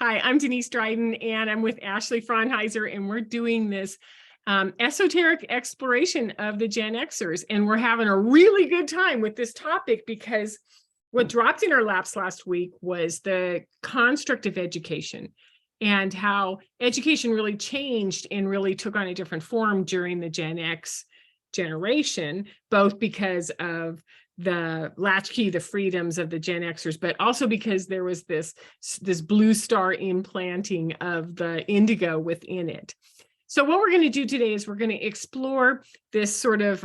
Hi, I'm Denise Dryden, and I'm with Ashley Fraunheiser, and we're doing this esoteric exploration of the Gen Xers. And we're having a really good time with this topic because what dropped in our laps last week was the construct of education and how education really changed and really took on a different form during the Gen X generation, both because of the latchkey, the freedoms of the Gen Xers, but also because there was this blue star implanting of the indigo within it. So what we're going to do today is we're going to explore this sort of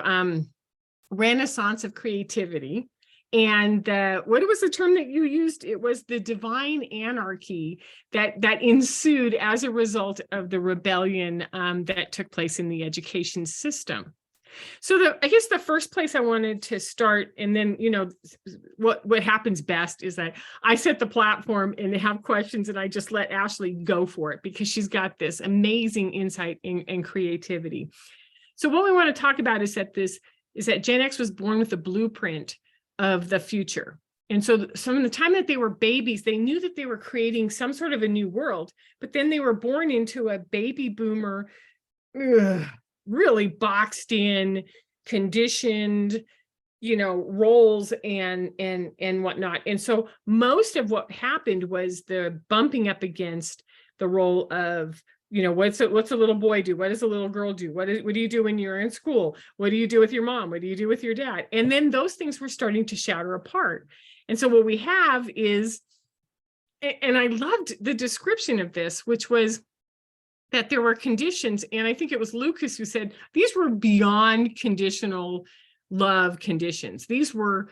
renaissance of creativity. And what was the term that you used? It was the divine anarchy that ensued as a result of the rebellion that took place in the education system. So I guess the first place I wanted to start, and then, what happens best is that I set the platform and they have questions and I just let Ashley go for it because she's got this amazing insight and creativity. So what we want to talk about is that Gen X was born with a blueprint of the future. And so from the time that they were babies, they knew that they were creating some sort of a new world, but then they were born into a baby boomer, really boxed in, conditioned, roles and whatnot. And so most of what happened was the bumping up against the role of, what's a little boy do? What does a little girl do? What do you do when you're in school? What do you do with your mom? What do you do with your dad? And then those things were starting to shatter apart. And so what we have is, and I loved the description of this, which was that there were conditions, and I think it was Lucas who said these were beyond conditional love conditions. These were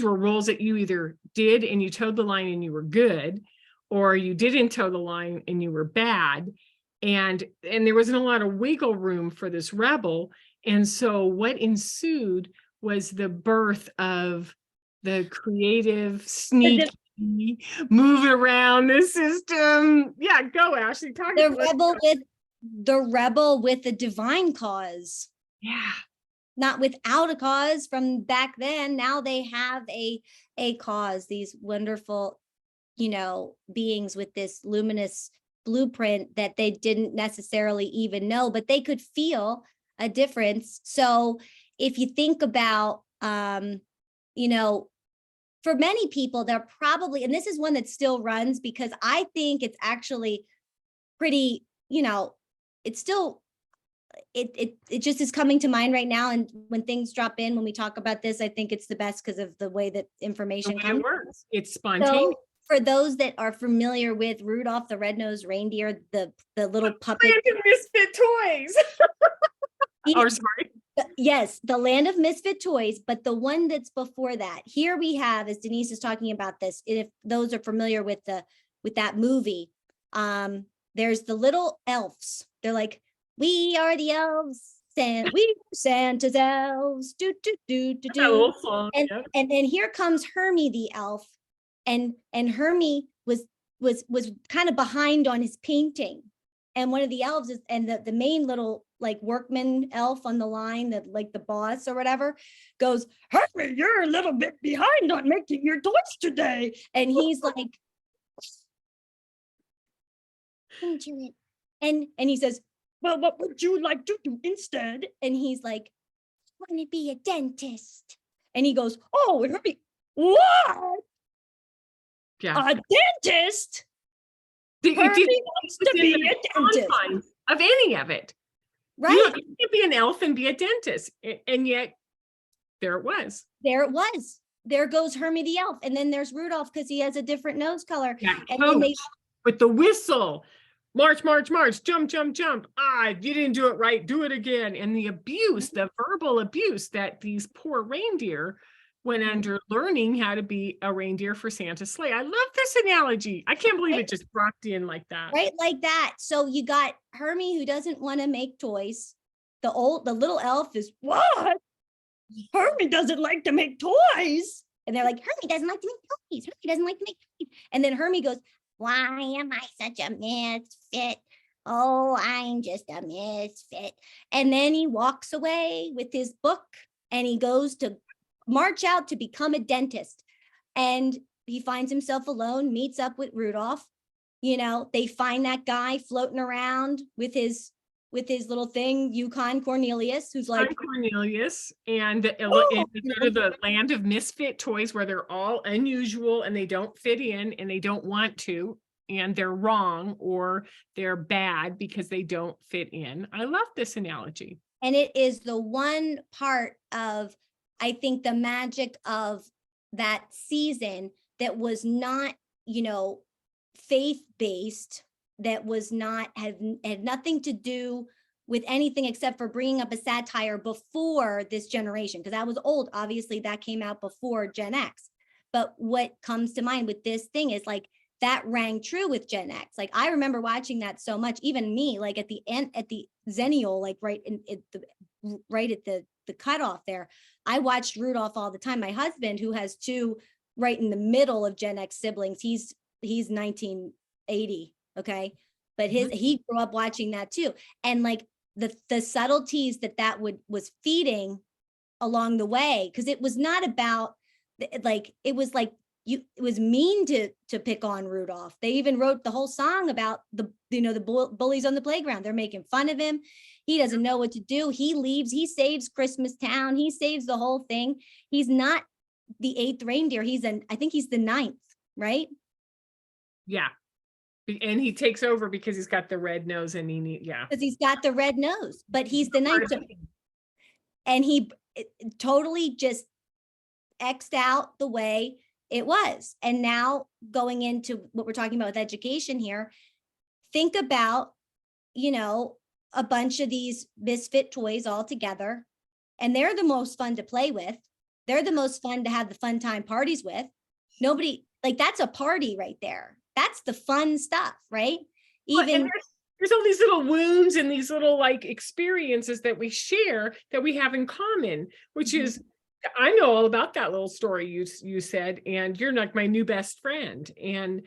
roles that you either did and you towed the line and you were good, or you didn't toe the line and you were bad. And there wasn't a lot of wiggle room for this rebel. And so what ensued was the birth of the creative, sneaky, move around the system. Yeah, go, Ashley. The rebel with the divine cause. Yeah. Not without a cause from back then. Now they have a cause, these wonderful, beings with this luminous blueprint that they didn't necessarily even know, but they could feel a difference. So if you think about, for many people, they're probably, and this is one that still runs because I think it's actually pretty, it's still, it just is coming to mind right now. And when things drop in, when we talk about this, I think it's the best because of the way that information comes. It works. It's spontaneous. So for those that are familiar with Rudolph the Red-Nosed Reindeer, the little puppet. Land of Misfit Toys. Oh, sorry. Yes, the Land of Misfit Toys, but the one that's before that. Here we have, as Denise is talking about this, if those are familiar with that movie, there's the little elves. They're like, we are the elves, and we are Santa's elves. Do do do do do. And then here comes Hermie the elf, and Hermie was kind of behind on his painting, and one of the elves is, and the main little like workman elf on the line, that like the boss or whatever, goes, Hermie, you're a little bit behind on making your toys today, and he's like, and he says, well, what would you like to do instead? And he's like, I want to be a dentist. And he goes, oh, Hermie, what? Yeah. A dentist? Hermie wants to be a dentist. Of any of it. Right. You can't be an elf and be a dentist. And yet, there it was. There goes Hermie the elf. And then there's Rudolph because he has a different nose color. Yeah, and with the whistle. March, march, march, jump, jump, jump. You didn't do it right. Do it again. And the abuse, the verbal abuse that these poor reindeer went under learning how to be a reindeer for Santa's sleigh. I love this analogy. I can't believe it just dropped in like that. Right, like that. So you got Hermie who doesn't want to make toys. The little elf is, what? Hermie doesn't like to make toys. And they're like, Hermie doesn't like to make toys. Hermie doesn't like to make toys. And then Hermie goes, why am I such a misfit? Oh, I'm just a misfit. And then he walks away with his book and he goes to march out to become a dentist. And he finds himself alone, meets up with Rudolph, You know, they find that guy floating around with his little thing, Yukon Cornelius, who's like, I'm Cornelius, and they oh, go to the land of misfit toys where they're all unusual and they don't fit in and they don't want to, and they're wrong or they're bad because they don't fit in. I love this analogy. and it is the one part of, I think, the magic of that season that was not, you know, faith-based, that was not, had nothing to do with anything except for bringing up a satire before this generation, because that was old. Obviously, that came out before Gen X. But what comes to mind with this thing is like, that rang true with Gen X. Like, I remember watching that so much, even me, like at the end, at the Zennial, like right at the cutoff there, I watched Rudolph all the time. My husband, who has two right in the middle of Gen X siblings, he's 1980, okay? But he grew up watching that too. And like the subtleties that was feeding along the way, because it was not about, like, it was like, it was mean to pick on Rudolph. They even wrote the whole song about the bullies on the playground. They're making fun of him. He doesn't know what to do. He leaves, he saves Christmas Town. He saves the whole thing. He's not the 8th reindeer. I think he's the 9th, right? Yeah. And he takes over because he's got the red nose and Because he's got the red nose, but he's the 9th. And he totally just X'd out the way it was. And now going into what we're talking about with education here, think about, you know, a bunch of these misfit toys all together, and they're the most fun to play with. They're the most fun to have the fun time parties with. Nobody, like, that's a party right there. That's the fun stuff, right? Even well, there's all these little wounds and these little like experiences that we share that we have in common, which is, I know all about that little story you said, and you're like my new best friend. And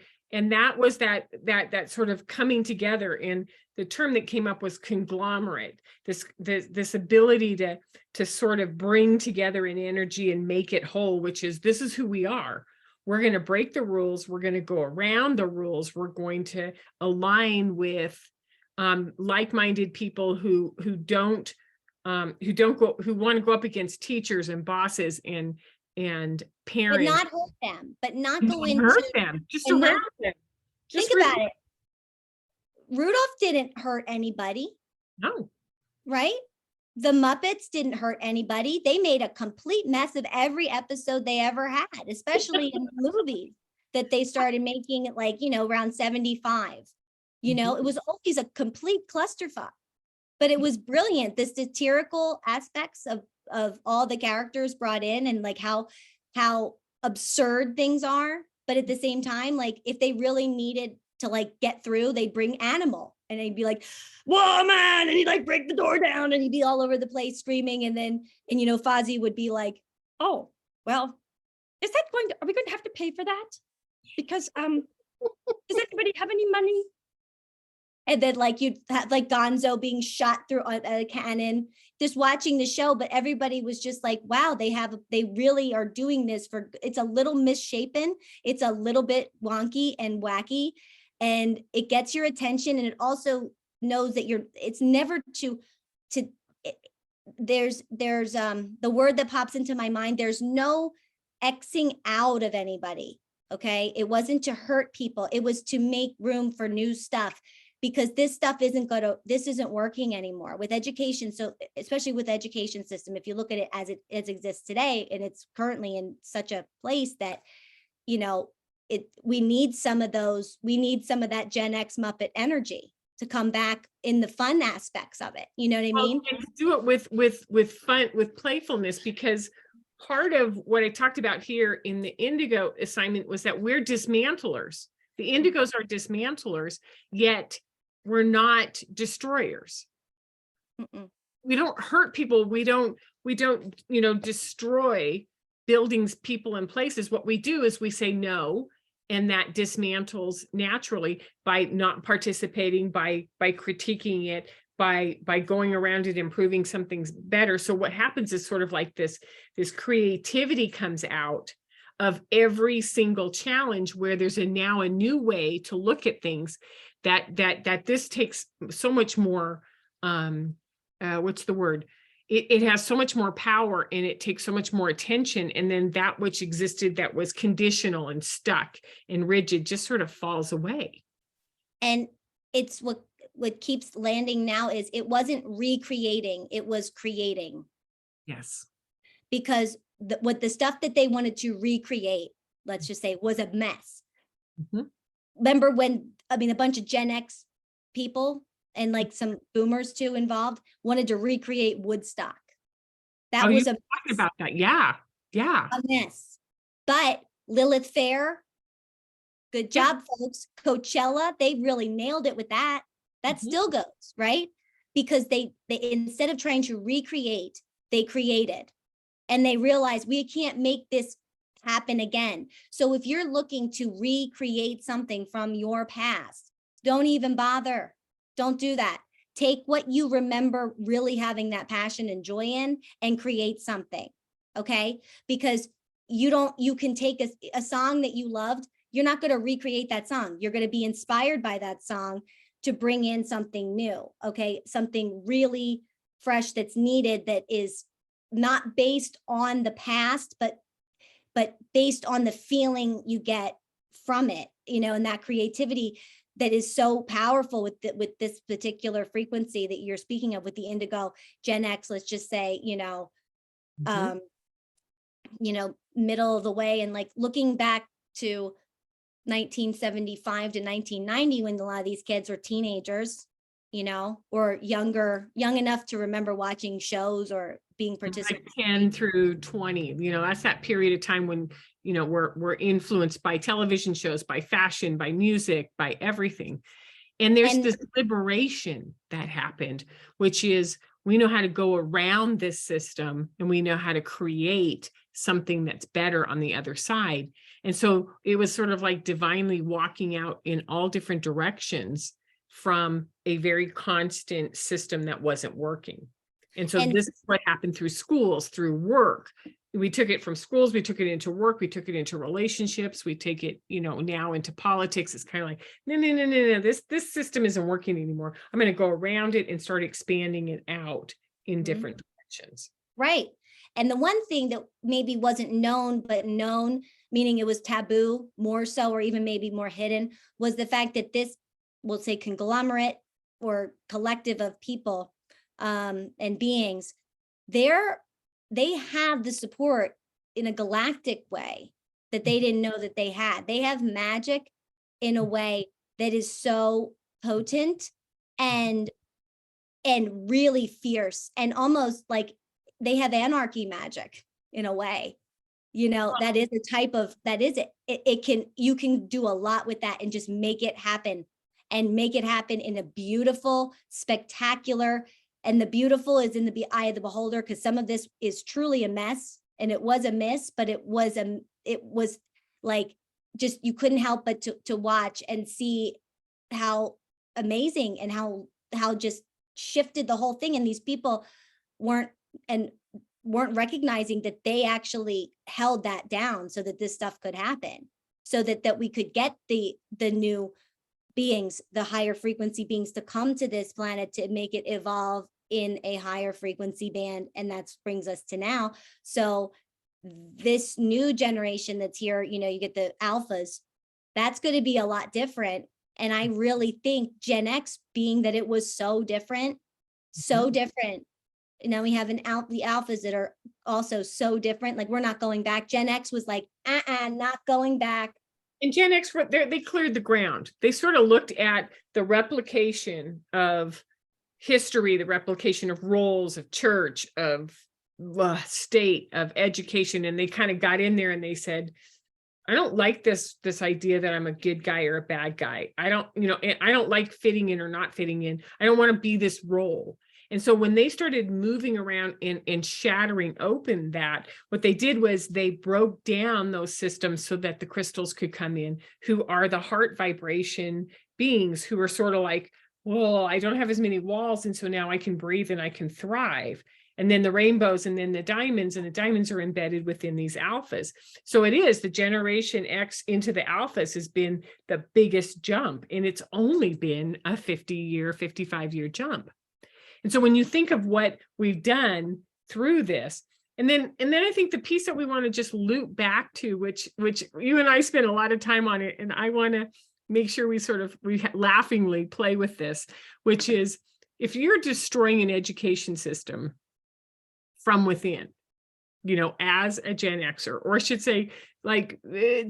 that was that sort of coming together. And the term that came up was conglomerate, this ability to sort of bring together an energy and make it whole, which is, this is who we are. We're going to break the rules. We're going to go around the rules. We're going to align with like-minded people who want to go up against teachers and bosses and parents, but not hurt them, but not go into hurt them, just around them. Think about it. Rudolph didn't hurt anybody. No. Right? The Muppets didn't hurt anybody. They made a complete mess of every episode they ever had, especially in the movies that they started making it, like, you know, around 75. You know, it was always a complete clusterfuck, but it was brilliant. The satirical aspects of all the characters brought in, and like how absurd things are. But at the same time, like, if they really needed to like get through, they'd bring Animal and they'd be like, woman, and he'd like break the door down and he'd be all over the place screaming. And you know, Fozzie would be like, oh, well, are we going to have to pay for that? Because does anybody have any money? And then like you'd have like Gonzo being shot through a cannon, just watching the show. But everybody was just like, wow, they really are doing this it's a little misshapen. It's a little bit wonky and wacky, and it gets your attention. And it also knows that it's never there's the word that pops into my mind. There's no Xing out of anybody. Okay. It wasn't to hurt people. It was to make room for new stuff, because this stuff this isn't working anymore with education. So especially with the education system, if you look at it as it exists today, and it's currently in such a place that, you know, we need some of that Gen X Muppet energy to come back in the fun aspects of it. You know what I mean? And to do it with fun, with playfulness, because part of what I talked about here in the Indigo assignment was that we're dismantlers. The Indigos are dismantlers, yet we're not destroyers. We don't hurt people. We don't, you know, destroy buildings, people, and places. What we do is we say no, and that dismantles naturally by not participating, by critiquing it, by going around it, improving something's better. So what happens is sort of like this creativity comes out of every single challenge, where there's now a new way to look at things, that this takes so much more, what's the word? It has so much more power, and it takes so much more attention. And then that which existed, that was conditional and stuck and rigid, just sort of falls away. And it's what keeps landing now is it wasn't recreating, it was creating. Yes. Because what the stuff that they wanted to recreate, let's just say, was a mess. Mm-hmm. Remember when, I mean, a bunch of Gen X people and like some boomers too involved wanted to recreate Woodstock. That was talking about that. Yeah. Yeah. A mess. But Lilith Fair, good job, folks. Coachella, they really nailed it with that. That still goes, right? Because they instead of trying to recreate, they created. And they realized we can't make this happen again. So if you're looking to recreate something from your past, don't even bother. Don't do that. Take what you remember really having that passion and joy in and create something, okay? Because you can take a song that you loved. You're not going to recreate that song. You're going to be inspired by that song to bring in something new, okay? Something really fresh that's needed, that is not based on the past, but based on the feeling you get from it, and that creativity that is so powerful with this particular frequency that you're speaking of with the indigo Gen X, let's just say, middle of the way. And like looking back to 1975 to 1990, when a lot of these kids were teenagers, or young enough to remember watching shows or being participating. Like 10 through 20, that's that period of time when, we're influenced by television shows, by fashion, by music, by everything. And there's this liberation that happened, which is we know how to go around this system, and we know how to create something that's better on the other side. And so it was sort of like divinely walking out in all different directions from a very constant system that wasn't working. And so this is what happened through schools, through work. We took it from schools, we took it into work, we took it into relationships, we take it, now into politics. It's kind of like, no, this system isn't working anymore. I'm going to go around it and start expanding it out in different directions. Right. And the one thing that maybe wasn't known, but known, meaning it was taboo more so, or even maybe more hidden, was the fact that this, we'll say, conglomerate or collective of people and beings, they have the support in a galactic way that they didn't know that they had. They have magic in a way that is so potent and really fierce, and almost like they have anarchy magic in a way. That is a type of, that is it. You can do a lot with that and just make it happen, and make it happen in a beautiful, spectacular. And the beautiful is in the eye of the beholder, because some of this is truly a mess, and it was a miss, but it was like, just, you couldn't help but to watch and see how amazing and how just shifted the whole thing. And these people weren't recognizing that they actually held that down so that this stuff could happen, so that we could get the new beings, the higher frequency beings, to come to this planet to make it evolve in a higher frequency band. And that brings us to now. So this new generation that's here, you get the alphas, that's going to be a lot different. And I really think Gen X, being that it was so different, we have the alphas that are also so different. Like, we're not going back. Gen X was like, not going back. And Gen X, they cleared the ground. They sort of looked at the replication of history, the replication of roles, of church, of state, of education. And they kind of got in there and they said, I don't like this idea that I'm a good guy or a bad guy. I don't like fitting in or not fitting in. I don't want to be this role. And so when they started moving around and shattering open that, what they did was they broke down those systems so that the crystals could come in, who are the heart vibration beings, who are sort of like, well, I don't have as many walls, and so now I can breathe and I can thrive. and then the rainbows, and then the diamonds are embedded within these alphas. So it is the generation X into the alphas has been the biggest jump, and it's only been a 50-year, 55-year jump. And so when you think of what we've done through this, and then I think the piece that we want to just loop back to, which you and I spent a lot of time on it, and I want to make sure we laughingly play with this, which is, if you're destroying an education system from within, as a Gen Xer, or I should say, like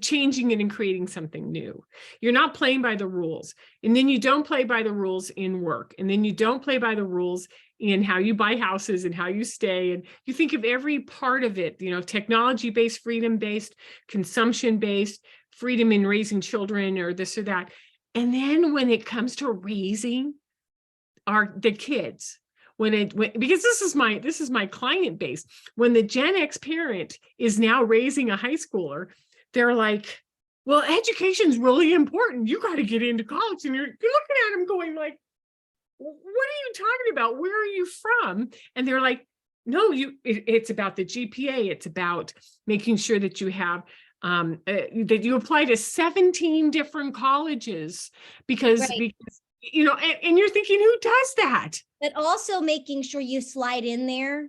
changing it and creating something new. You're not playing by the rules. And then you don't play by the rules in work. And then you don't play by the rules in how you buy houses and how you stay. And you think of every part of it, technology-based, freedom-based, consumption-based, freedom in raising children, or this or that. And then when it comes to raising the kids, because this is my client base, when the Gen X parent is now raising a high schooler, they're like, well, education's really important. You got to get into college. And you're looking at them going like, what are you talking about? Where are you from? And they're like, no, it's about the GPA. It's about making sure that you have that you apply to 17 different colleges because and you're thinking, who does that? But also making sure you slide in there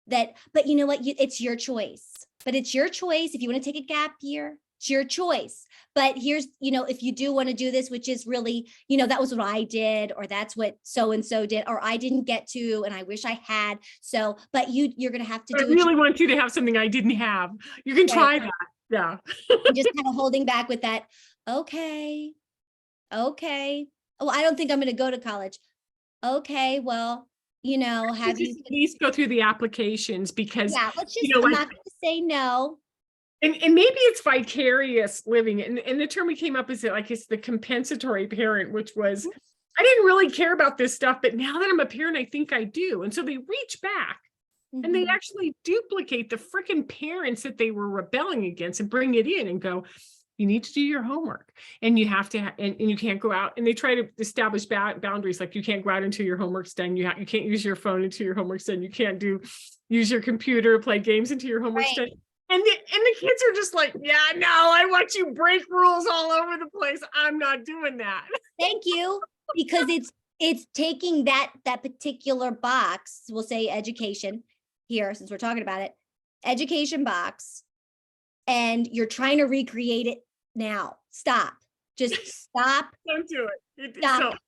but you know what, it's your choice. But it's your choice. If you want to take a gap year, it's your choice. But here's, if you do want to do this, which is really, that was what I did, or that's what so-and-so did, or I didn't get to, and I wish I had. So, but you're going to have to do. I really want you to have something I didn't have. You can try that. Yeah. Just kind of holding back with that. Okay. Oh, I don't think I'm going to go to college. Okay, well, have you at least go through the applications, because let's just, I'm not going to say no. And maybe it's vicarious living. And the term we came up is it's the compensatory parent, which was, I didn't really care about this stuff, but now that I'm a parent, I think I do. And so they reach back and they actually duplicate the freaking parents that they were rebelling against and bring it in and go, you need to do your homework, and you have to, and you can't go out. And they try to establish boundaries, like you can't go out until your homework's done. You can't use your phone until your homework's done. You can't use your computer, play games until your homework's done. And the kids are just like, yeah, no, I watch you break rules all over the place. I'm not doing that. Thank you, because it's taking that particular box. We'll say education here, since we're talking about it, education box, and you're trying to recreate it now. Stop. Just stop. Don't do it. Stop.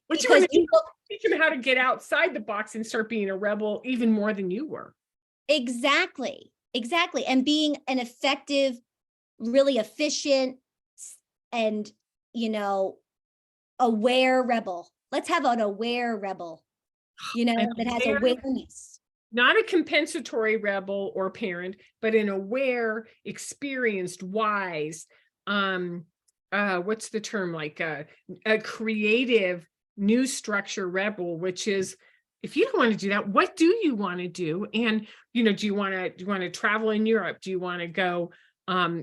What you want to do, teach them how to get outside the box and start being a rebel even more than you were. Exactly. And being an effective, really efficient, and, aware rebel. Let's have an aware rebel, that has awareness. Not a compensatory rebel or parent, but an aware, experienced, wise, what's the term, like a creative new structure rebel, which is, if you don't want to do that, what do you want to do? And, do you want to travel in Europe? Do you want to go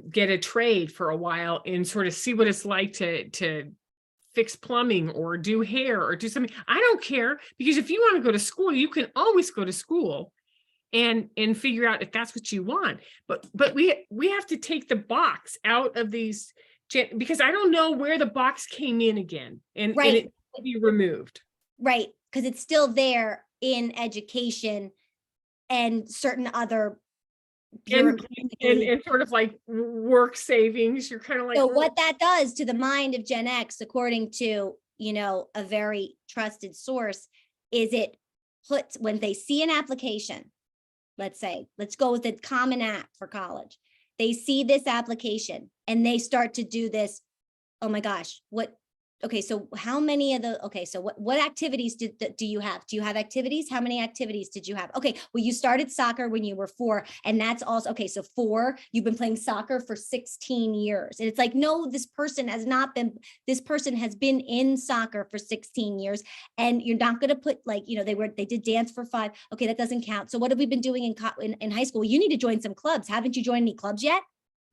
get a trade for a while and sort of see what it's like to fix plumbing or do hair or do something? I don't care, because if you want to go to school, you can always go to school and figure out if that's what you want. But we have to take the box out of these, because I don't know where the box came in again, and it will be removed. Right, because it's still there in education and certain other and sort of like work savings. You're kind of like, so what that does to the mind of Gen X, according to a very trusted source, is it puts, when they see an application, let's go with a common app for college, they see this application and they start to do this. Oh my gosh, so how many of so what activities do you have? Do you have activities? How many activities did you have? Okay, well, you started soccer when you were 4, and that's also, okay, so 4, you've been playing soccer for 16 years. And it's like, no, this person has been in soccer for 16 years, and you're not going to put they did dance for 5. Okay, that doesn't count. So what have we been doing in high school? You need to join some clubs. Haven't you joined any clubs yet?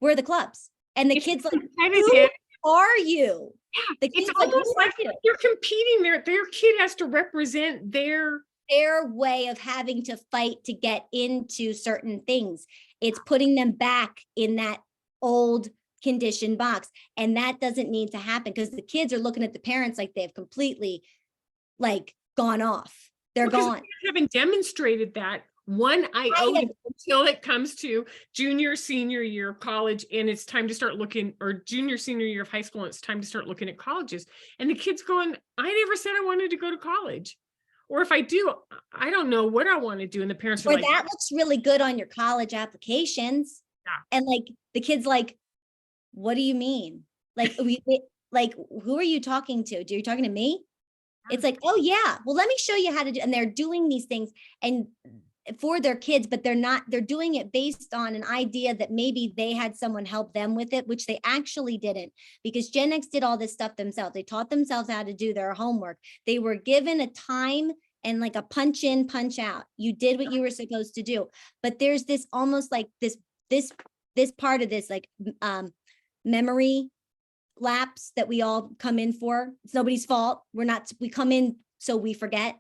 Where are the clubs? And the kids like, who are you? Yeah, it's almost like you're competing. Their kid has to represent their their way of having to fight to get into certain things. It's putting them back in that old conditioned box. And that doesn't need to happen because the kids are looking at the parents like they've completely like gone off. They're gone. We haven't demonstrated that one iota until it comes to junior, senior year of college, and it's time to start looking, or junior, senior year of high school, and it's time to start looking at colleges. And the kids going, I never said I wanted to go to college. Or if I do, I don't know what I want to do. And the parents are Or like, that looks really good on your college applications. Yeah. And like the kids like, what do you mean? Like like who are you talking to? Are you talking to me? It's like, oh yeah, well, let me show you how to do, and they're doing these things and for their kids, but they're doing it based on an idea that maybe they had someone help them with it, which they actually didn't, because Gen X did all this stuff themselves. They taught themselves how to do their homework. They were given a time and like a punch in, punch out. You did what you were supposed to do. But there's this almost like this part of this like memory lapse that we all come in for. It's nobody's fault. We come in so we forget,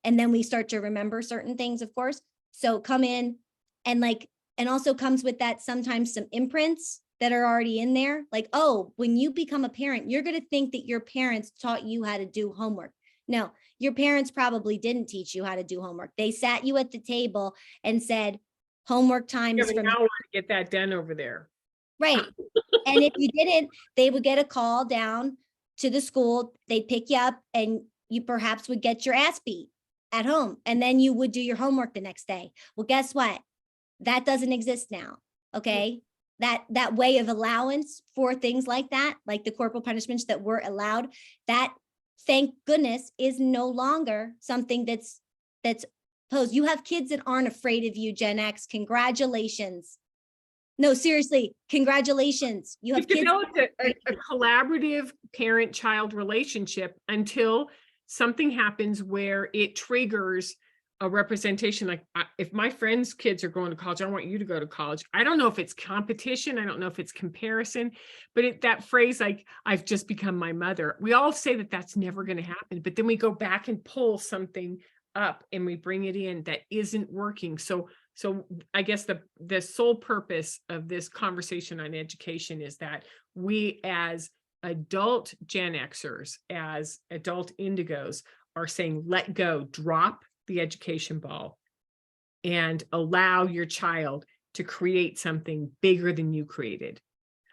and then we start to remember certain things, of course. So come in and like, and also comes with that sometimes some imprints that are already in there. Like, oh, when you become a parent, you're going to think that your parents taught you how to do homework. No, your parents probably didn't teach you how to do homework. They sat you at the table and said, homework time is an from hour to get that done over there. Right. And if you didn't, they would get a call down to the school. They'd pick you up and you perhaps would get your ass beat at home. And then you would do your homework the next day. Well, guess what? That doesn't exist now. Okay. That way of allowance for things like that, like the corporal punishments that were allowed, that thank goodness is no longer something that's posed. You have kids that aren't afraid of you, Gen X. Congratulations. No, seriously, congratulations. You have developed a collaborative parent-child relationship until something happens where it triggers a representation. Like if my friends' kids are going to college, I want you to go to college. I don't know if it's competition. I don't know if it's comparison, but that phrase, like, I've just become my mother. We all say that that's never going to happen, but then we go back and pull something up and we bring it in that isn't working. So I guess the sole purpose of this conversation on education is that we as adult Gen Xers, as adult indigos, are saying, let go, drop the education ball and allow your child to create something bigger than you created.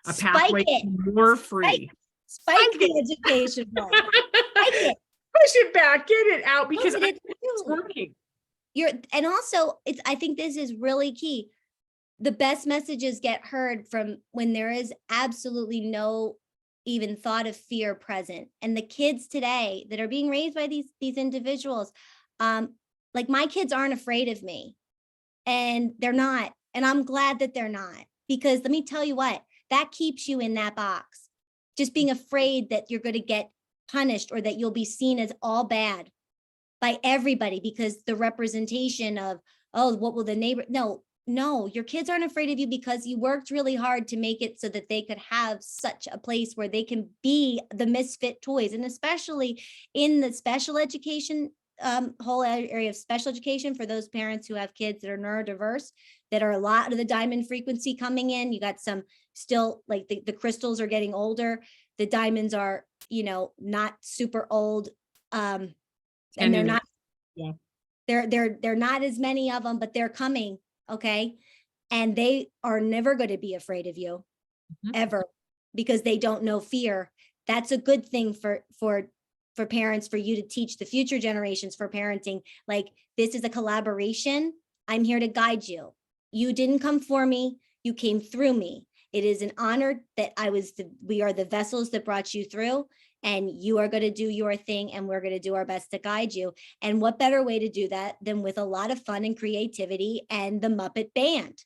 A pathway more free. Spike the education ball. Spike it. Push it back, get it out, because it's working. And also I think this is really key. The best messages get heard from when there is absolutely no even thought of fear present. And the kids today that are being raised by these individuals, like my kids aren't afraid of me, and they're not. And I'm glad that they're not, because let me tell you what, that keeps you in that box. Just being afraid that you're going to get punished or that you'll be seen as all bad by everybody because the representation of, oh, what will the neighbor? No, your kids aren't afraid of you because you worked really hard to make it so that they could have such a place where they can be the misfit toys. And especially in the special education, whole area of special education for those parents who have kids that are neurodiverse, that are a lot of the diamond frequency coming in. You got some still like the crystals are getting older. The diamonds are, not super old. And they're not, they're not as many of them, but they're coming. Okay. And they are never going to be afraid of you ever, because they don't know fear. That's a good thing for parents, for you to teach the future generations for parenting. Like, this is a collaboration. I'm here to guide you. You didn't come for me. You came through me. It is an honor that we are the vessels that brought you through, and you are going to do your thing, and we're going to do our best to guide you. And what better way to do that than with a lot of fun and creativity and the Muppet Band,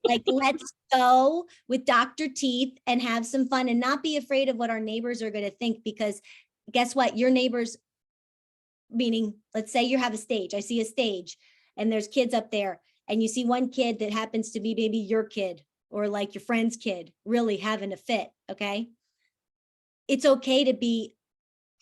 like, let's go with Dr. Teeth and have some fun and not be afraid of what our neighbors are going to think, because guess what? Your neighbors, meaning, let's say you have a stage. I see a stage and there's kids up there, and you see one kid that happens to be maybe your kid or like your friend's kid really having a fit. Okay. It's okay to be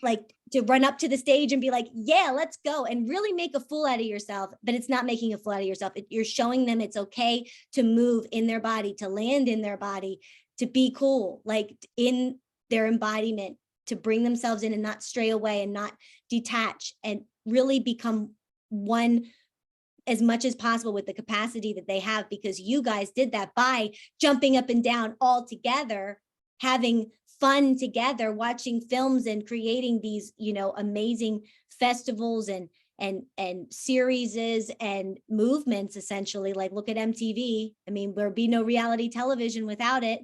like, to run up to the stage and be like, yeah, let's go, and really make a fool out of yourself. But it's not making a fool out of yourself. You're showing them it's okay to move in their body, to land in their body, to be cool, like in their embodiment, to bring themselves in and not stray away and not detach, and really become one as much as possible with the capacity that they have, because you guys did that by jumping up and down all together, having fun together, watching films and creating these, amazing festivals and series and movements, essentially. Like, look at MTV. I mean, there'd be no reality television without it.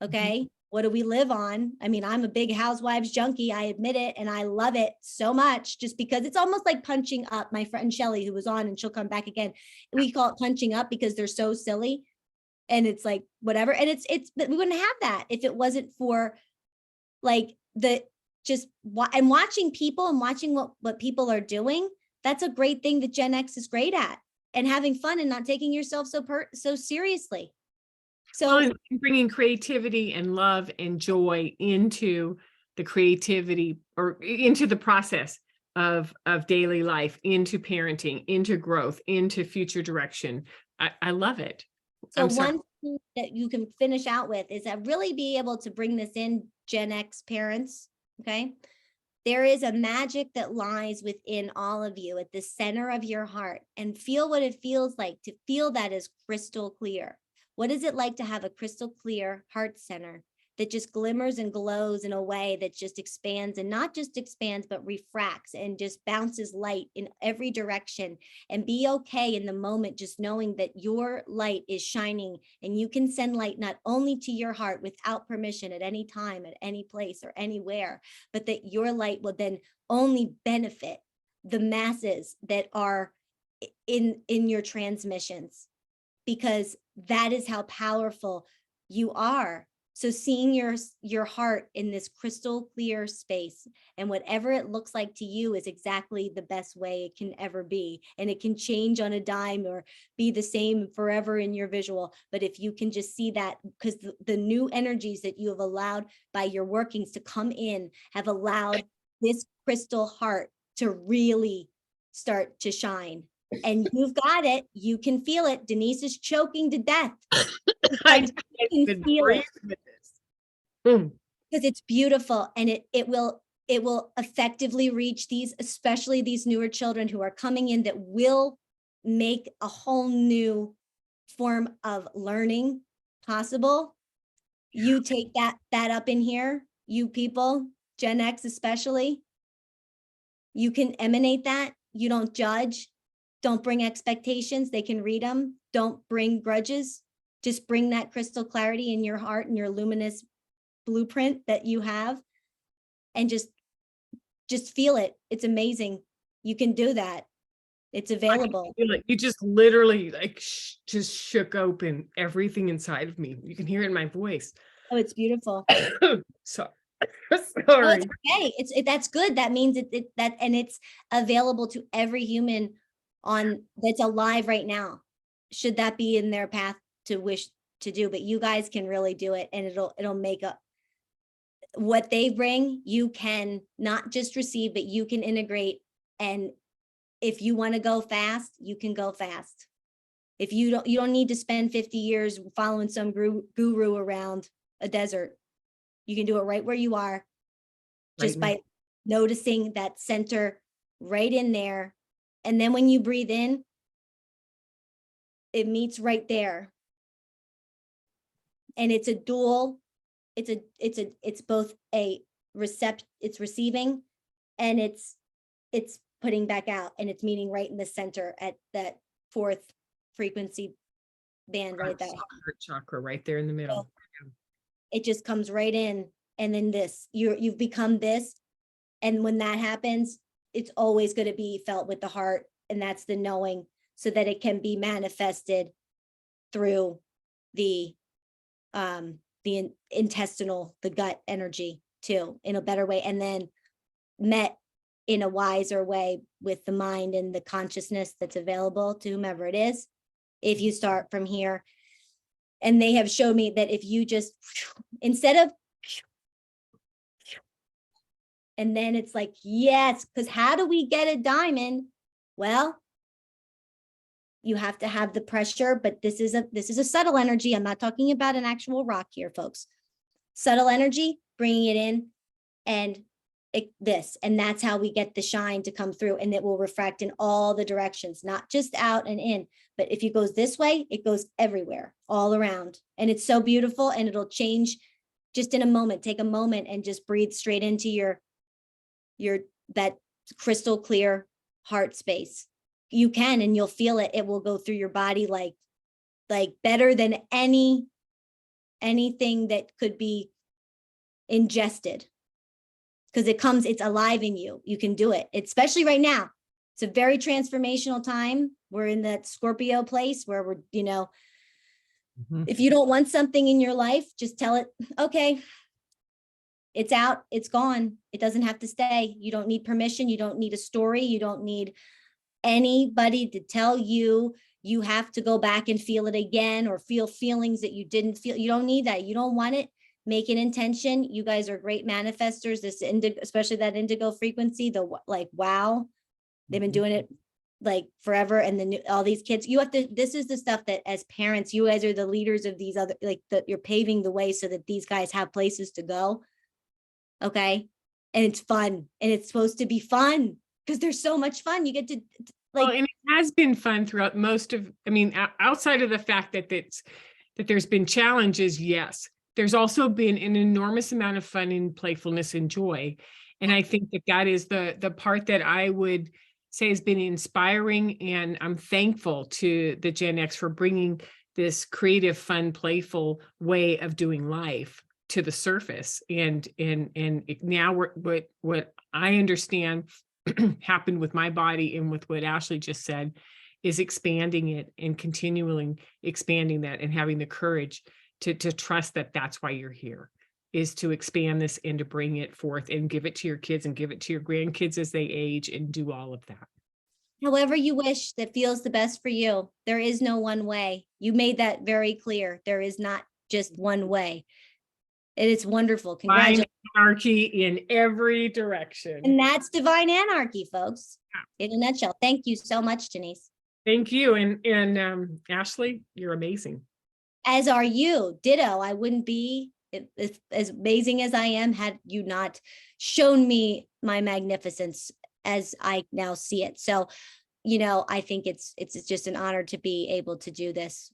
Okay. What do we live on? I mean, I'm a big Housewives junkie, I admit it, and I love it so much, just because it's almost like punching up. My friend Shelly, who was on, and she'll come back again, we call it punching up because they're so silly, and it's like whatever. And but we wouldn't have that if it wasn't for like and watching people and watching what people are doing. That's a great thing that Gen X is great at, and having fun and not taking yourself so seriously. So and bringing creativity and love and joy into the creativity, or into the process of daily life, into parenting, into growth, into future direction. I love it. So one thing that you can finish out with is that really be able to bring this in, Gen X parents, okay? There is a magic that lies within all of you at the center of your heart, and feel what it feels like to feel that is crystal clear. What is it like to have a crystal clear heart center that just glimmers and glows in a way that just expands, and not just expands, but refracts and just bounces light in every direction? And be okay in the moment, just knowing that your light is shining, and you can send light not only to your heart without permission at any time, at any place or anywhere, but that your light will then only benefit the masses that are in your transmissions, because that is how powerful you are. So seeing your heart in this crystal clear space, and whatever it looks like to you, is exactly the best way it can ever be. And it can change on a dime or be the same forever in your visual. But if you can just see that, because the new energies that you have allowed by your workings to come in have allowed this crystal heart to really start to shine. And you've got it. You can feel it. Denise is choking to death. I can feel it, because it's beautiful, and it will effectively reach these, especially these newer children who are coming in, that will make a whole new form of learning possible. You take that up in here, you people, Gen X especially. You can emanate that. You don't judge. Don't bring expectations. They can read them. Don't bring grudges. Just bring that crystal clarity in your heart and your luminous blueprint that you have, and just feel it. It's amazing. You can do that. It's available. You just literally just shook open everything inside of me. You can hear it in my voice. Oh, it's beautiful. Sorry. Oh, it's okay. That's good. That means and it's available to every human that's alive right now, should that be in their path to wish to do. But you guys can really do it, and it'll make up what they bring. You can not just receive, but you can integrate. And if you want to go fast, you can go fast. If you don't need to spend 50 years following some guru around a desert. You can do it right where you are, just by noticing that center right in there. And then when you breathe in, it meets right there. And it's a dual, it's both it's receiving, and it's putting back out, and it's meeting right in the center at that fourth frequency band, right there. Heart chakra right there in the middle. It just comes right in. And then you've become this. And when that happens, it's always going to be felt with the heart. And that's the knowing, so that it can be manifested through the intestinal, the gut energy too, in a better way. And then met in a wiser way with the mind and the consciousness that's available to whomever it is. If you start from here, and they have shown me that if you just, instead of, And then it's like, yes, because how do we get a diamond? Well, you have to have the pressure, but this is a subtle energy. I'm not talking about an actual rock here, folks. Subtle energy, bringing it in, and and that's how we get the shine to come through, and it will refract in all the directions, not just out and in, but if it goes this way, it goes everywhere, all around. And it's so beautiful, and it'll change just in a moment. Take a moment and just breathe straight into your that crystal clear heart space. You can, and you'll feel it. It will go through your body like better than anything that could be ingested, because it's alive in you. You can do it, especially right now. It's a very transformational time. We're in that Scorpio place where we're, if you don't want something in your life, just tell it, okay, it's out, it's gone. It doesn't have to stay. You don't need permission. You don't need a story. You don't need anybody to tell you you have to go back and feel it again, or feel feelings that you didn't feel. You don't need that. You don't want it. Make an intention. You guys are great manifestors. This especially that indigo frequency, wow, they've been doing it like forever. And then all these kids, this is the stuff that as parents, you guys are the leaders of these other, you're paving the way so that these guys have places to go. Okay. And it's fun, and it's supposed to be fun because there's so much fun. You get to well, and it has been fun throughout outside of the fact that there's been challenges. Yes. There's also been an enormous amount of fun and playfulness and joy. And I think that is the part that I would say has been inspiring. And I'm thankful to the Gen X for bringing this creative, fun, playful way of doing life to the surface. And now what I understand happened with my body, and with what Ashley just said, is expanding it and continually expanding that, and having the courage to trust that that's why you're here, is to expand this and to bring it forth and give it to your kids and give it to your grandkids as they age, and do all of that. However you wish, that feels the best for you. There is no one way. You made that very clear. There is not just one way. It is wonderful. Congratulations. Divine Anarchy in every direction. And that's Divine Anarchy, folks, in a nutshell. Thank you so much, Denise. Thank you. And Ashley, you're amazing. As are you. Ditto. I wouldn't be as amazing as I am had you not shown me my magnificence as I now see it. So, I think it's just an honor to be able to do this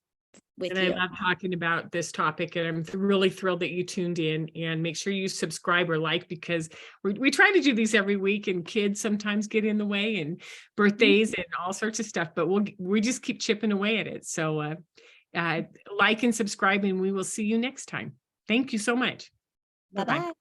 with you. I love talking about this topic, and I'm really thrilled that you tuned in. And make sure you subscribe or like, because we try to do these every week, and kids sometimes get in the way, and birthdays and all sorts of stuff, but we just keep chipping away at it. So like and subscribe, and we will see you next time. Thank you so much. Bye-bye.